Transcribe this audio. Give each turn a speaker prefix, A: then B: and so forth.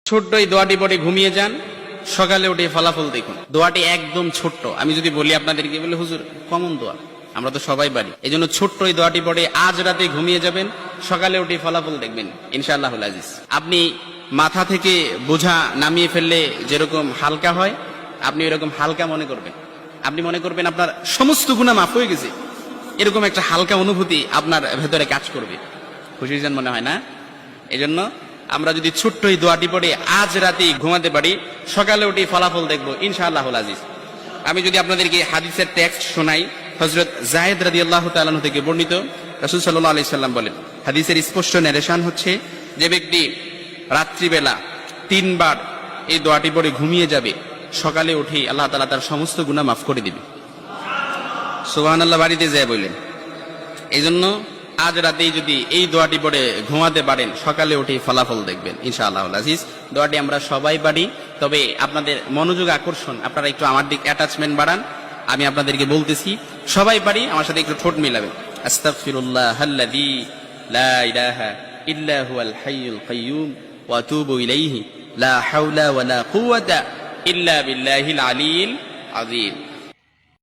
A: ছোট্ট এই দোয়াটি পড়ে ঘুমিয়ে যান, সকালে উঠে ফলাফল দেখুন। দোয়াটি একদম ছোট্ট, আমি যদি বলি আপনাদেরকে বলে হুজুর কমন দোয়া, আমরা তো সবাই পারি, এই জন্য ছোট্ট এই দোয়াটি পড়ে আজ রাতে ঘুমিয়ে যাবেন, সকালে উঠে ফলাফল দেখবেন ইনশাআল্লাহুল আজিজ। আপনি মাথা থেকে বোঝা নামিয়ে ফেললে যেরকম হালকা হয়, আপনি এরকম হালকা মনে করবেন। আপনি মনে করবেন আপনার সমস্ত গুনাহ মাফ হয়ে গেছে, এরকম একটা হালকা অনুভূতি আপনার ভেতরে কাজ করবে। খুশির জন্য মনে হয় না? এজন্য আমরা যদি ছোট্ট এই দোয়াটি পড়ে আজ রাতে ঘুমাতে পারি, সকালে উঠে ফলাফল দেখবো ইনশাআল্লাহুল আজিজ। আমি যদি আপনাদেরকে হাদিসের টেক্সট শোনাই, হযরত যায়েদ রাদিয়াল্লাহু তাআলা আনহু থেকে বর্ণিত, রাসূল সাল্লাল্লাহু আলাইহি সাল্লাম বলেন, হাদিসের স্পষ্ট ন্যারেশন হচ্ছে, যে ব্যক্তি রাত্রিবেলা 3 বার এই দোয়াটি পড়ে ঘুমিয়ে যাবে, সকালে উঠে আল্লাহ তাআলা তার সমস্ত গুনাহ মাফ করে দিবে। সুবহানাল্লাহ বাড়িতে যায় বললেন। এই জন্য আজ রাতেই যদি এই দোয়াটি পড়ে ঘুমাতে পারেন, সকালে উঠে ফলাফল দেখবেন ইনশাআল্লাহুল আজিজ। দোয়াটি আমরা সবাই পারি, তবে আপনাদের মনোযোগ আকর্ষণ, আপনারা একটু আমার দিক অ্যাটাচমেন্ট বাড়ান। আমি আপনাদেরকে বলতেছি, সবাই পারি, আমার সাথে একটু ঠোঁট মিলাবেন। আস্তাগফিরুল্লাহাল্লাযী লা ইলাহা ইল্লা হুয়াল হাইয়ুল কাইয়্যুম ওয়া আতুবু ইলাইহি লা হাওলা ওয়ালা কুওয়াতা ইল্লা বিল্লাহিল আলিয়্যিল আযীম।